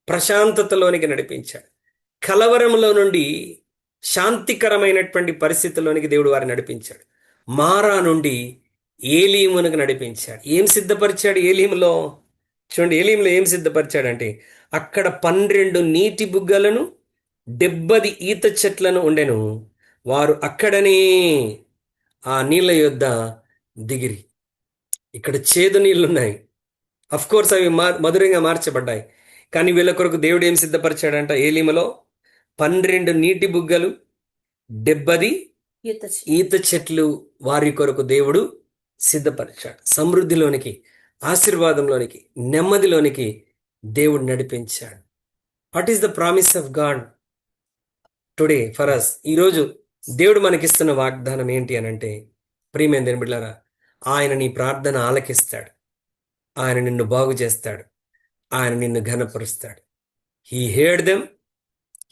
ప్రశాంతతలోనికి నడిపించాడు. కలవరంలో నుండి శాంతికరమైనటువంటి పరిస్థితుల్లోనికి దేవుడు వారిని నడిపించాడు. మారా నుండి ఏలీమునకు నడిపించాడు. ఏం సిద్ధపరిచాడు ఏలీములో? చూడండి, ఏలీములో ఏం సిద్ధపరిచాడంటే అక్కడ 12 నీటి బుగ్గలను 70 ఈత చెట్లను ఉండెను. వారు అక్కడనే ఆ నీళ్ళ యొద్ద దిగిరి. ఇక్కడ చేదు నీళ్లున్నాయి, అఫ్ కోర్స్ అవి మధురంగా మార్చబడ్డాయి. కానీ వీళ్ళ కొరకు దేవుడు ఏం సిద్ధపరిచాడంట? ఏలీమలో 12 నీటి బుగ్గలు, 70 ఈత చెట్లు వారి కొరకు దేవుడు సిద్ధపరిచాడు. సమృద్ధిలోనికి, ఆశీర్వాదంలోనికి, నెమ్మదిలోనికి దేవుడు నడిపించాడు. What is the promise of God today for us? ఈరోజు దేవుడు మనకిస్తున్న వాగ్దానం ఏంటి అని అంటే, ప్రియమైన దేవుని బిడ్డలారా, ఆయన నీ ప్రార్థన ఆలకిస్తాడు, ఆయన నిన్ను బాగు చేస్తాడు, ఆయన నిన్ను ఘనపరుస్తాడు. He heard them,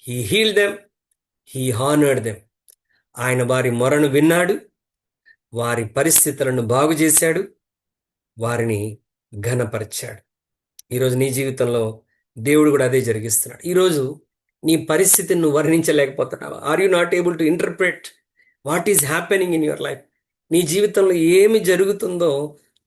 he healed them, he honoured them. ఆయన వారి మొరను విన్నాడు, వారి పరిస్థితులను బాగు చేశాడు, వారిని ఘనపరిచాడు. ఈరోజు నీ జీవితంలో దేవుడు కూడా అదే జరిగిస్తున్నాడు. ఈరోజు నీ పరిస్థితిని నువ్వు వర్ణించలేకపోతున్నావా? Are you not able to interpret what is happening in your life? నీ జీవితంలో ఏమి జరుగుతుందో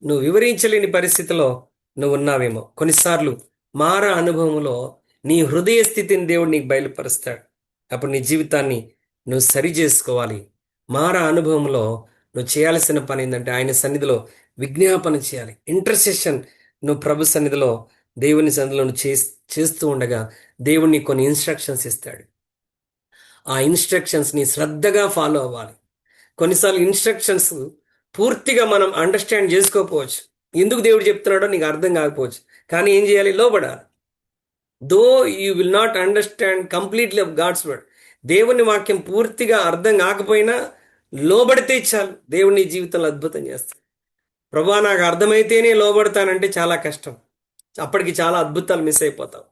నువ్వు వివరించలేని పరిస్థితిలో నువ్వు ఉన్నావేమో. కొన్నిసార్లు మారా అనుభవంలో నీ హృదయ స్థితిని దేవుడు నీకు బయలుపరుస్తాడు. అప్పుడు నీ జీవితాన్ని నువ్వు సరి చేసుకోవాలి. మారా అనుభవంలో నువ్వు చేయాల్సిన పని ఏంటంటే ఆయన సన్నిధిలో విజ్ఞాపన చేయాలి. ఇంటర్సెషన్ నువ్వు ప్రభు సన్నిధిలో, దేవుని సన్నిధిలో నువ్వు చేస్తూ ఉండగా దేవుడిని కొన్ని ఇన్స్ట్రక్షన్స్ ఇస్తాడు. ఆ ఇన్స్ట్రక్షన్స్ని శ్రద్ధగా ఫాలో అవ్వాలి. కొన్నిసార్లు ఇన్స్ట్రక్షన్స్ పూర్తిగా మనం అండర్స్టాండ్ చేసుకోకపోవచ్చు. ఎందుకు దేవుడు చెప్తున్నాడో నీకు అర్థం కాకపోవచ్చు. కానీ ఏం చేయాలి? లోబడాలి. Though you will not understand completely of God's word, దేవుని వాక్యం పూర్తిగా అర్థం కాకపోయినా లోబడితే చాలు, దేవుని జీవితంలో అద్భుతం చేస్తాడు. ప్రభా నాకు అర్థమైతేనే లోబడతానంటే చాలా కష్టం. అప్పటికి చాలా అద్భుతాలు మిస్ అయిపోతావు.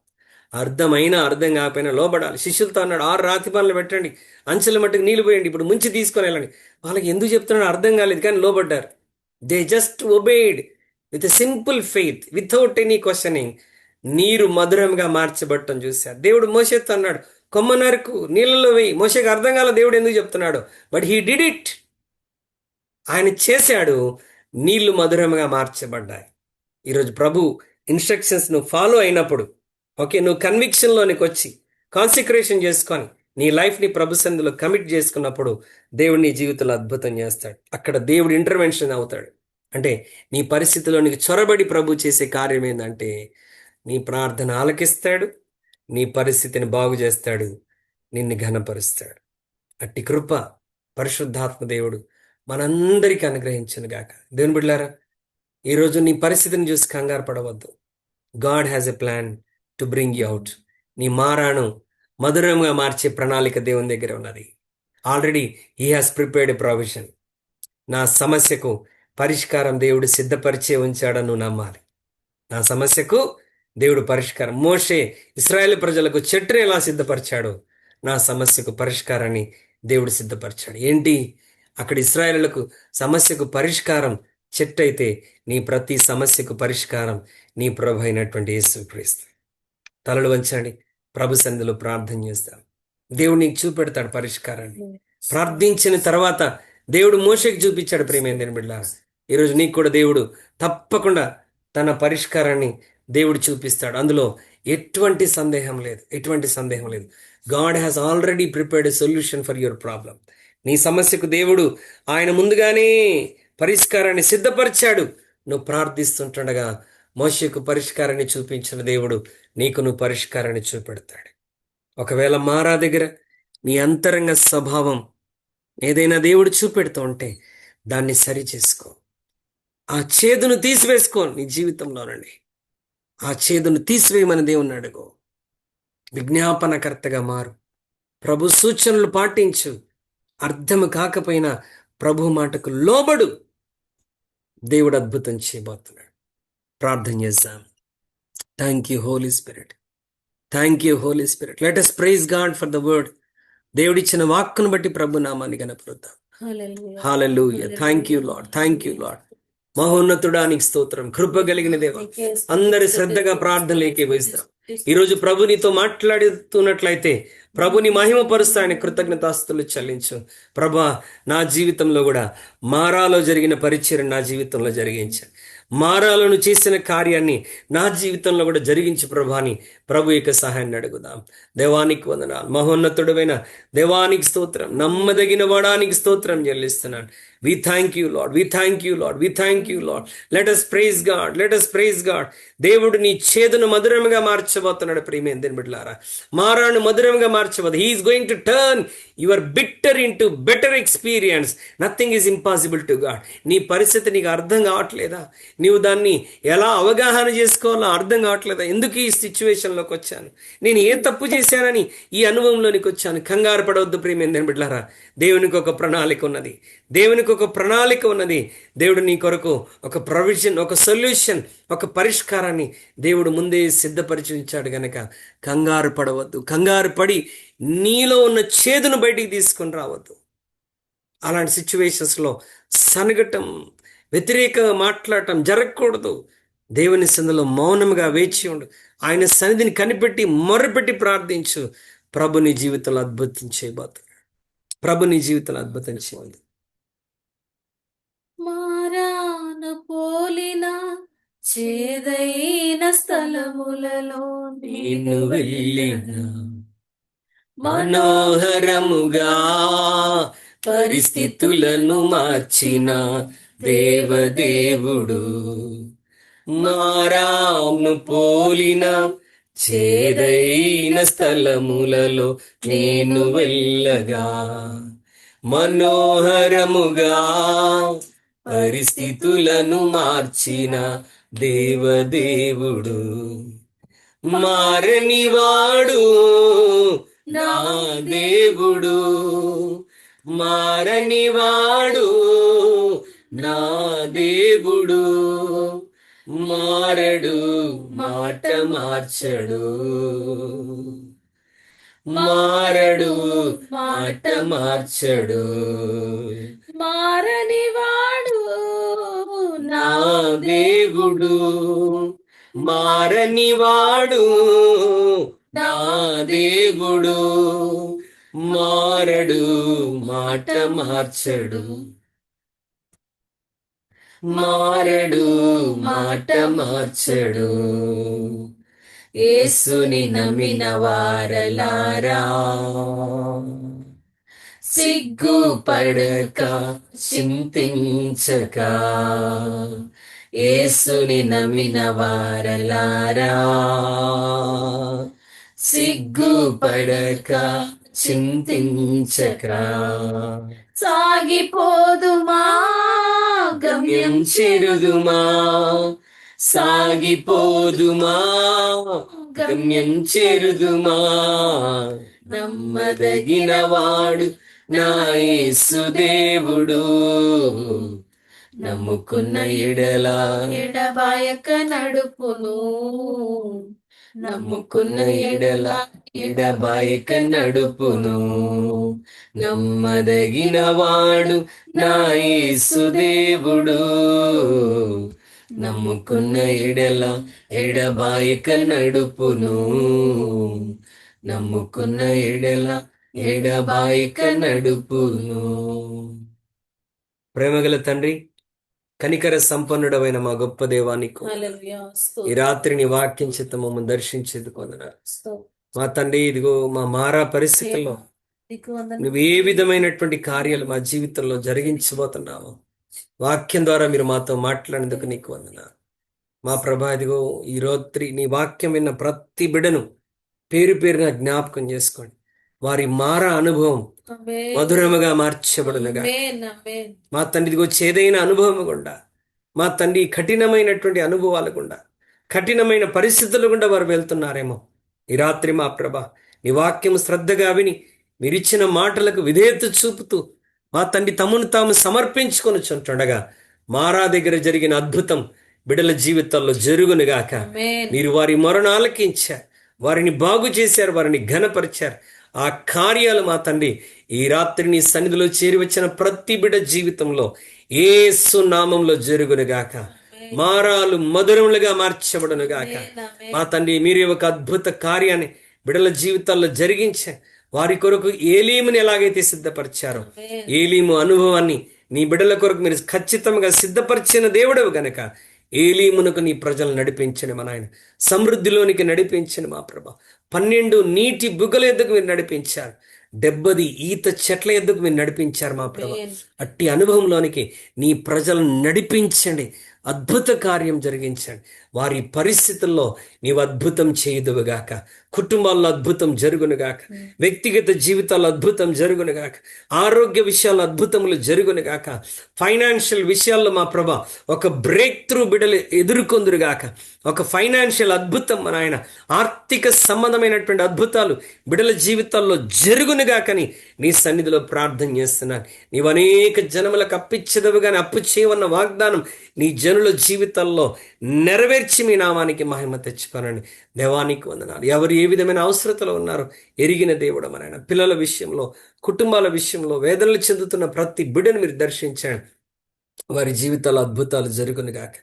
అర్థమైనా అర్థం కాకపోయినా లోబడాలి. శిష్యులతో అన్నాడు, 6 రాతి పనులు పెట్టండి, అంచెల మట్టుకు నీళ్ళు పోయండి, ఇప్పుడు ముంచి తీసుకొని వెళ్ళండి. వాళ్ళకి ఎందుకు చెప్తున్నాడు అర్థం కాలేదు, కానీ లోబడ్డారు. They just obey with a simple faith, without any questioning. నీరు మధురంగా మార్చబట్టం చూశారు. దేవుడు మోషేతో అన్నాడు, కొమ్మ నరకు నీళ్ళలో వేయి. మోషేకి అర్థం కాల దేవుడు ఎందుకు చెప్తున్నాడు, బట్ హీ డిడ్ ఇట్. ఆయన చేశాడు, నీళ్లు మధురంగా మార్చబడ్డాయి. ఈరోజు ప్రభు ఇన్స్ట్రక్షన్స్ నువ్వు ఫాలో అయినప్పుడు, ఓకే, నువ్వు కన్విక్షన్లోనికి వచ్చి కాన్సిక్రేషన్ చేసుకొని నీ లైఫ్ని ప్రభు సన్నిధిలో కమిట్ చేసుకున్నప్పుడు దేవుడు నీ జీవితంలో అద్భుతం చేస్తాడు. అక్కడ దేవుడు ఇంటర్వెన్షన్ అవుతాడు. అంటే నీ పరిస్థితిలో నీకు చొరబడి ప్రభు చేసే కార్యం ఏంటంటే నీ ప్రార్థన ఆలకిస్తాడు, నీ పరిస్థితిని బాగు చేస్తాడు, నిన్ను ఘనపరుస్తాడు. అట్టి కృప పరిశుద్ధాత్మ దేవుడు మనందరికీ అనుగ్రహించును గాక. దేవుని బిడ్డలారా, ఈరోజు నీ పరిస్థితిని చూసి కంగారు పడవద్దు. God has a plan to bring you out. నీ మారాను మధురంగా మార్చే ప్రణాళిక దేవుని దగ్గర ఉన్నది. Already he has prepared a provision. నా సమస్యకు పరిష్కారం దేవుడు సిద్ధపరిచే ఉంచాడని నువ్వు నమ్మాలి. నా సమస్యకు దేవుడు పరిష్కారం. మోషే ఇశ్రాయేలు ప్రజలకు చెట్టుని ఎలా సిద్ధపరిచాడో నా సమస్యకు పరిష్కారాన్ని దేవుడు సిద్ధపరిచాడు. ఏంటి అక్కడ ఇశ్రాయేలులకు సమస్యకు పరిష్కారం చెట్టు అయితే, నీ ప్రతి సమస్యకు పరిష్కారం నీ ప్రభు అయినటువంటి యేసుక్రీస్తు. తలలు వంచండి, ప్రభు సన్నిధిలో ప్రార్థన చేస్తాం. దేవుడు నీకు చూపెడతాడు పరిష్కారాన్ని. ప్రార్థించిన తర్వాత దేవుడు మోషేకి చూపించాడు. ప్రియమైన బిడ్డలారా, ఈరోజు నీకు కూడా దేవుడు తప్పకుండా తన పరిష్కారాన్ని దేవుడు చూపిస్తాడు. అందులో ఎటువంటి సందేహం లేదు, ఎటువంటి సందేహం లేదు. God has already prepared a solution for your problem. నీ సమస్యకు దేవుడు ఆయన ముందుగానే పరిష్కారాన్ని సిద్ధపరిచాడు. నువ్వు ప్రార్థిస్తుంటుండగా మోషేకు పరిష్కారాన్ని చూపించిన దేవుడు నీకు నువ్వు పరిష్కారాన్ని చూపెడతాడు. ఒకవేళ మారా దగ్గర నీ అంతరంగ స్వభావం ఏదైనా దేవుడు చూపెడుతూ ఉంటే దాన్ని సరి చేసుకో. ఆ చేదును తీసివేసుకో నీ జీవితంలోనండి. ఆ చేదును తీసివేయమని దేవుణ్ణి అడుగు. విజ్ఞాపనకర్తగా మారు. ప్రభు సూచనలు పాటించు. అర్థం కాకపోయినా ప్రభు మాటకు లోబడు. దేవుడు అద్భుతం చేయబోతున్నాడు. ప్రార్థన చేద్దాం. Thank you holy spirit. Thank you holy spirit. Let us praise God for the word. దేవుడిచ్చిన వాక్కును బట్టి ప్రభు నామాన్ని గణపరుద్దాం. హల్లెలూయా. Thank you Lord. Thank you Lord. మహోన్నతుడానికి స్తోత్రం. కృప కలిగిన దేవ, అందరి శ్రద్ధగా ప్రార్థనలు ఏకీభవిస్తాం. ఈరోజు ప్రభు నీతో మాట్లాడుతున్నట్లయితే ప్రభుని మహిమపరుస్తాయని కృతజ్ఞతాస్తులు చెల్లించు. ప్రభా, నా జీవితంలో కూడా మారాలో జరిగిన పరిచయం నా జీవితంలో జరిగించాను. మారాలను చేసిన కార్యాన్ని నా జీవితంలో కూడా జరిగించు ప్రభాని ప్రభు యొక్క సహాయాన్ని అడుగుదాం. దేవానికి వందనాలు. మహోన్నతుడమైన దేవానికి స్తోత్రం. నమ్మదగిన వాడానికి స్తోత్రం చెల్లిస్తున్నాను. We thank you Lord. We thank you Lord. We thank you Lord. Let us praise God. Let us praise God. దేవుడు నీ చేదును మధురముగా మార్చబోతున్నాడు. ప్రియమైన బిడ్డలారా, మారాను మధురముగా మార్చబోదు. He is going to turn your bitter into better experience. Nothing is impossible to God. నీ పరిస్థితి నీకు అర్థం కావట్లేదా? నీవు దాన్ని ఎలా అవగాహన చేసుకోవాలో అర్థం కావట్లేదా? ఎందుకు ఈ సిచ్యువేషన్లోకి వచ్చాను, నేను ఏ తప్పు చేశానని ఈ అనుభవంలోనికి వచ్చాను. కంగారు పడవద్దు ప్రియమైన బిడ్డలారా. దేవునికి ఒక ప్రణాళిక ఉన్నది. దేవునికి ఒక ప్రణాళిక ఉన్నది. దేవుడు నీ కొరకు ఒక ప్రొవిజన్, ఒక సొల్యూషన్, ఒక పరిష్కారాన్ని దేవుడు ముందే సిద్ధపరిచి ఉంచాడు గనక కంగారు పడవద్దు. కంగారు పడి నీలో ఉన్న చేదును బయటికి తీసుకొని రావద్దు. అలాంటి సిచ్యువేషన్స్లో సనగటం, వ్యతిరేకంగా మాట్లాడటం జరగకూడదు. దేవుని సన్నిధిలో మౌనంగా వేచి ఉండు. ఆయన సన్నిధిని కనిపెట్టి మొరపెట్టి ప్రార్థించు. ప్రభు నీ జీవితంలో అద్భుతం చేయబోతున్నాడు. ప్రభు నీ జీవితంలో అద్భుతం చేయండి. మారాను పోలిన చేదైన స్థలములలో నేను వెళ్ళిన మనోహరముగా పరిస్థితులను మార్చిన దేవదేవుడు. మారాను పోలిన చేదైన స్థలములలో నేను వెళ్ళగా మనోహరముగా పరిస్థితులను మార్చిన దేవదేవుడు. మారనివాడు నా దేవుడు, మారనివాడు నా దేవుడు. మారడు, మాట మార్చడు. మారడు, మాట మార్చడు. మారనివాడు నా దేవుడు, మారనివాడు నా దేవుడు. మారడు, మాట మార్చడు. మారడు, మాట మార్చడు. యేసుని నమ్మిన వారలారా, సిగ్గుపడక చింతించక. యేసుని నమ్మిన వారలారా, సిగ్గుపడక చింతించక. సాగిపోదుమా గమ్యం చేరుదుమా, సాగిపోదుమా గమ్యం చేరుదుమా. నమ్మదగిన వాడు నా యేసు దేవుడు, నమ్ముకున్న ఎడల ఎడబాయక నడుపును. నమ్ముకున్న ఎడల ఎడబాయక నడుపును. నమ్మదగిన వాడు నా యేసు దేవుడు. నమ్ముకున్న ఎడల ఎడబాయక నడుపును. నమ్ముకున్న ఎడల ఎడబాయక నడుపును. ప్రేమగల తండ్రి, కనికర సంపన్నుడమైన మా గొప్ప దేవానికి హల్లెలూయా. ఈ స్తోత్రం. రాత్రి నీ వాక్యం చేత మమ్మల్ని దర్శించేందుకు వందనాలు. స్తోత్రం. మా తండ్రి, ఇదిగో మా మారా పరిస్థితుల్లో నీకు వందనాలు. నువ్వు ఏ విధమైనటువంటి కార్యాలు మా జీవితంలో జరిగించబోతున్నావు, వాక్యం ద్వారా మీరు మాతో మాట్లాడేందుకు నీకు వందనాలు. మా ప్రభా, ఇదిగో ఈ రాత్రి నీ వాక్యం విన్న ప్రతి బిడను పేరు పేరుగా జ్ఞాపకం చేసుకోండి. వారి మారా అనుభవం ఆమేన్. మధురముగా మార్చబడునుగా. ఆమేన్. ఆమేన్. మా తండ్రి, ఇదిగో చేదైన అనుభవం గుండా, మా తండ్రి కఠినమైనటువంటి అనుభవాలు గుండా, కఠినమైన పరిస్థితులు గుండా వారు వెళ్తున్నారేమో. ఈ రాత్రి మా ప్రభ నీ వాక్యం శ్రద్ధగా విని మీరిచ్చిన మాటలకు విధేయత చూపుతూ మా తండ్రి తమను తాము సమర్పించుకొని చుంటుండగా మారా దగ్గర జరిగిన అద్భుతం బిడల జీవితాల్లో జరుగునుగాక. ఆమేన్. మీరు వారి మొరను ఆలకించారు, వారిని బాగు చేశారు, వారిని ఘనపరిచారు. ఆ కార్యాలు మా తండ్రి ఈ రాత్రి నీ సన్నిధిలో చేరి వచ్చిన ప్రతి బిడ జీవితంలో యేసు నామంలో జరుగునుగాక. మారాలు మధురములుగా మార్చబడునుగాక. ఆమేన్. మా తండ్రి మీరే ఒక అద్భుత కార్యాన్ని బిడల జీవితాల్లో జరిగించారు. వారి కొరకు ఏలీముని ఎలాగైతే సిద్ధపరిచారో, ఆమేన్. ఏలీము అనుభవాన్ని నీ బిడల కొరకు మీరు ఖచ్చితంగా సిద్ధపరిచిన దేవుడవు గనక ఏలీమునకు నీ ప్రజలు నడిపించండి మా నాయన. సమృద్ధిలోనికి నడిపించండి మా ప్రభ. 12 నీటి బుగ్గల ఎద్దుకు మీరు నడిపించారు. 70 ఈత చెట్ల ఎద్దుకు మీరు నడిపించారు మా ప్రభ. ఆమేన్. అట్టి అనుభవంలోనికి నీ ప్రజలను నడిపించండి, అద్భుత కార్యం జరిగించండి. వారి పరిస్థితుల్లో నీవు అద్భుతం చేయుదువుగాక. కుటుంబాల్లో అద్భుతం జరుగునుగాక. వ్యక్తిగత జీవితాల్లో అద్భుతం జరుగునుగాక. ఆరోగ్య విషయాల్లో అద్భుతములు జరుగునుగాక. ఫైనాన్షియల్ విషయాల్లో మా ప్రభ ఒక బ్రేక్ త్రూ బిడలు ఎదుర్కొందురుగాక. ఒక ఫైనాన్షియల్ అద్భుతం మన ఆయన, ఆర్థిక సంబంధమైనటువంటి అద్భుతాలు బిడల జీవితాల్లో జరుగునుగాకని నీ సన్నిధిలో ప్రార్థన చేస్తున్నాను. నీవు అనేక జనములకు అప్పిచ్చదవు కానీ అప్పు చేయవన్న వాగ్దానం నీ జనుల జీవితాల్లో నెరవేర్చి మీ నామానికి మహిమ తెచ్చుకోనండి. దేవానికి వందనాలు. ఎవరు ఏ విధమైన అవసరతలో ఉన్నారో ఎరిగిన దేవుడు మన పిల్లల విషయంలో, కుటుంబాల విషయంలో వేదనలు చెందుతున్న ప్రతి బిడ్డను మీరు దర్శించండి. వారి జీవితాల్లో అద్భుతాలు జరుగునుగాక.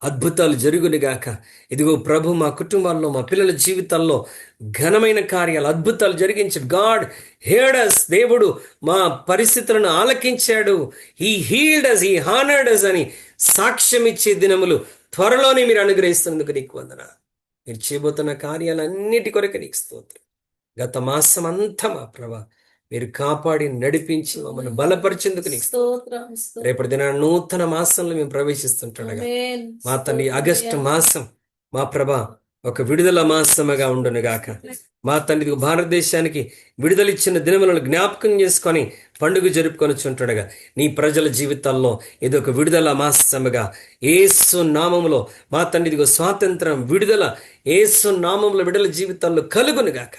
అద్భుతాలు జరుగునుగాక. ఇదిగో ప్రభు, మా కుటుంబాల్లో మా పిల్లల జీవితాల్లో ఘనమైన కార్యాలు, అద్భుతాలు జరిగించి గాడ్ హేర్డ్ us. దేవుడు మా పరిస్థితులను ఆలకించాడు. He healed us, he honoured us అని సాక్ష్యం ఇచ్చే దినములు త్వరలోనే మీరు అనుగ్రహిస్తున్నందుకు నీకు వందనాలు. మీరు చేయబోతున్న కార్యాలన్నిటి కొరకు నీకు స్తోత్రం. గత మాసం అంతా మా ప్రభా మీరు కాపాడి నడిపించి మమ్మల్ని బలపరిచేందుకు నీకు స్తోత్రం. స్తోత్రం. రేపటి దిన నూతన మాసంలో మేము ప్రవేశిస్తుంటుండగా ఆమేన్. మా తండ్రి ఆగస్టు మాసం మా ప్రభా ఒక విడుదల మాసముగా ఉండునుగాక. మా తండ్రి భారతదేశానికి విడుదలిచ్చిన దినములను జ్ఞాపకం చేసుకొని పండుగ జరుపుకొని చుంటుండగా నీ ప్రజల జీవితాల్లో ఇది ఒక విడుదల మాసముగా యేసు నామములో మా తండ్రి ఇదిగో స్వాతంత్రం, విడుదల యేసు నామములో విడుదల జీవితాల్లో కలుగునుగాక.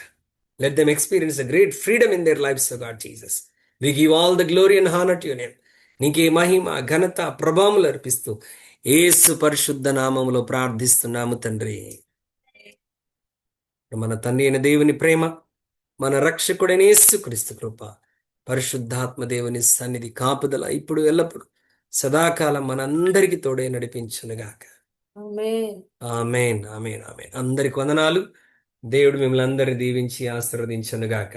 Let them experience a great freedom in their lives, O God Jesus. We give all the glory and honor to your name. నీకే మహిమ, ఘనత, ప్రభావములు అర్పిస్తూ యేసు పరిశుద్ధ నామములో ప్రార్థిస్తున్నాము తండ్రి. మన తండ్రి అయిన దేవుని ప్రేమ, మన రక్షకుడైన యేసుక్రీస్తు కృప, పరిశుద్ధాత్మ దేవుని సన్నిధి, కాపుదల ఇప్పుడు ఎల్లప్పుడు సదాకాలం మనందరికీ తోడే నడిపించునుగాక. ఆమేన్. ఆమేన్, ఆమేన్, ఆమేన్. అందరికి వందనాలు. దేవుడు మిమ్మల్ని అందరిని దీవించి ఆశీర్వదించునుగాక.